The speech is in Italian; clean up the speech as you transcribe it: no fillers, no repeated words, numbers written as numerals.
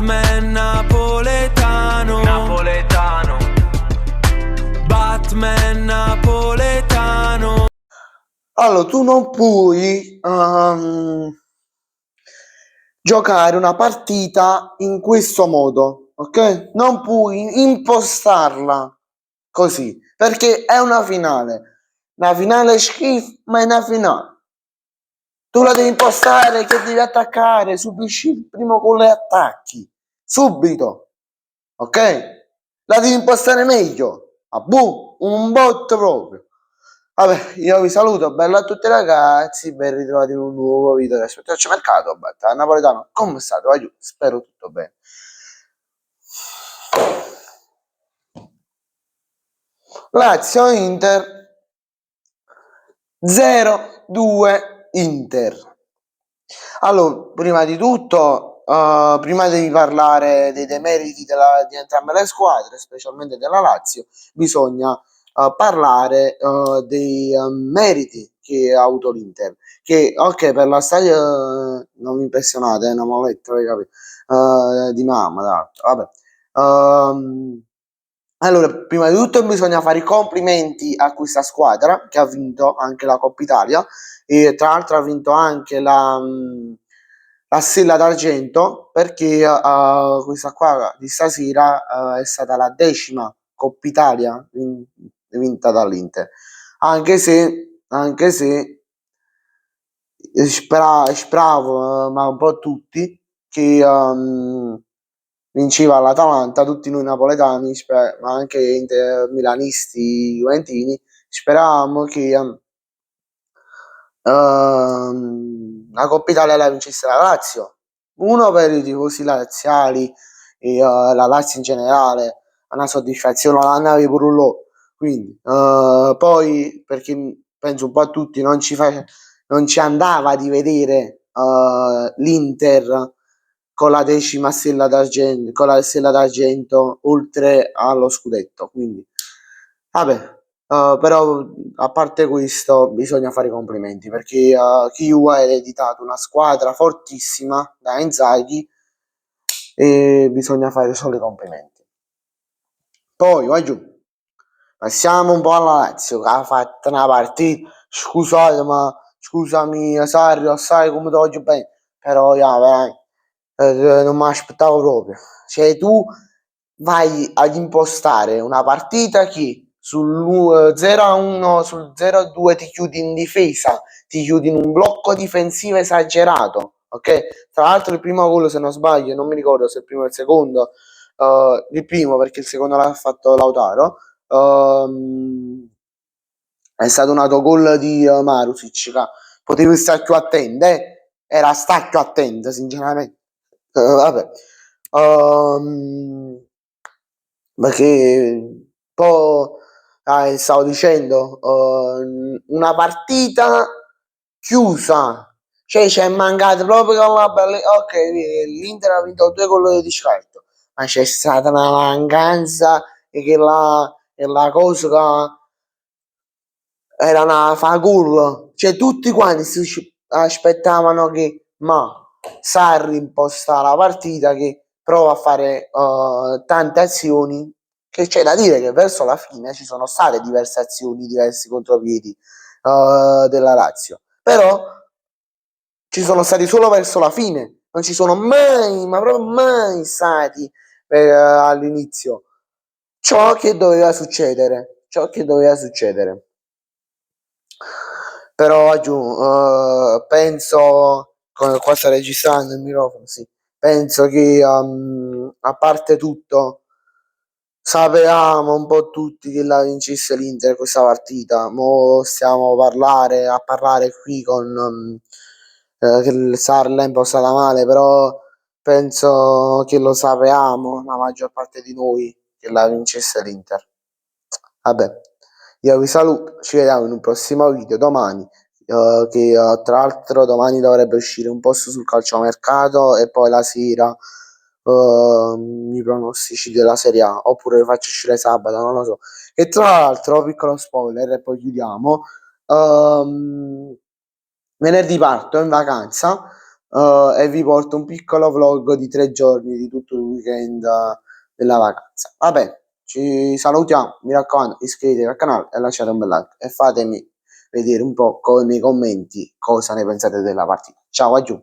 Batman napoletano, napoletano. Batman napoletano. Allora, tu non puoi giocare una partita in questo modo, ok? Non puoi impostarla così, perché è una finale. Una finale schifo, ma è una finale. Tu la devi impostare che devi attaccare, subisci il primo gol e attacchi. Subito, ok? La devi impostare meglio. Un botto proprio. Vabbè, io vi saluto, bello a tutti ragazzi, ben ritrovati in un nuovo video da Spetaccio Mercato, a Napoletano, come state? Va giù, spero tutto bene. Lazio Inter 0-2 Inter. Allora, prima di tutto, prima di parlare dei demeriti di entrambe le squadre, specialmente della Lazio, bisogna parlare dei meriti che ha avuto l'Inter. Che, ok, per la stagione non mi impressionate, non ho letto, di mamma, d'altro, vabbè. Allora, prima di tutto bisogna fare i complimenti a questa squadra che ha vinto anche la Coppa Italia e tra l'altro ha vinto anche la Sella d'Argento perché questa qua di stasera è stata la 10ª Coppa Italia vinta dall'Inter, anche se speravo, ma un po' tutti, che vinceva l'Atalanta, tutti noi napoletani, ma anche milanisti, juventini, speravamo che la Coppa Italia la vincesse la Lazio. Uno per i tifosi laziali e la Lazio in generale, una soddisfazione la navi pure loro. Quindi, poi perché penso un po' a tutti non ci andava di vedere l'Inter con la 10ª stella d'argento, con la stella d'argento oltre allo scudetto. Quindi, vabbè, però a parte questo bisogna fare i complimenti perché Chiu ha ereditato una squadra fortissima da Inzaghi e bisogna fare solo i complimenti. Poi vai giù, passiamo un po' alla Lazio che ha fatto una partita, scusami Sario, sai come ti voglio bene, però non mi aspettavo proprio. Cioè tu vai ad impostare una partita che sul 0-1, sul 0-2 ti chiudi in difesa, ti chiudi in un blocco difensivo esagerato, ok? Tra l'altro il primo gol, se non sbaglio, non mi ricordo se il primo o il secondo, il primo perché il secondo l'ha fatto Lautaro, è stato un autogol di Marusic, che potevi stare più attento, era stacchio attento sinceramente. Vabbè, perché poi stavo dicendo una partita chiusa, cioè c'è mancato proprio con la bella, ok, l'Inter ha vinto 2 gol di scarto, ma c'è stata una mancanza e che la cosa che era una fagurlo, cioè tutti quanti si aspettavano che Sarri imposta la partita, che prova a fare tante azioni, che c'è da dire che verso la fine ci sono state diverse azioni, diversi contropiedi della Lazio, però ci sono stati solo verso la fine, non ci sono mai, ma proprio mai stati all'inizio. Ciò che doveva succedere. Però penso, qua sta registrando il microfono, sì, penso che a parte tutto sapevamo un po' tutti che la vincesse l'Inter questa partita. Mo stiamo a parlare qui con che il Sarri l'ha impostata male, però penso che lo sapevamo la maggior parte di noi che la vincesse l'Inter. Vabbè, io vi saluto, ci vediamo in un prossimo video domani, che tra l'altro domani dovrebbe uscire un post sul calciomercato e poi la sera i pronostici della Serie A, oppure li faccio uscire sabato, non lo so. E tra l'altro, piccolo spoiler e poi chiudiamo, venerdì parto in vacanza, e vi porto un piccolo vlog di 3 giorni di tutto il weekend della vacanza. Vabbè, ci salutiamo, mi raccomando, iscrivetevi al canale e lasciate un bel like e fatemi vedere un po' nei commenti cosa ne pensate della partita. Ciao, aggiù.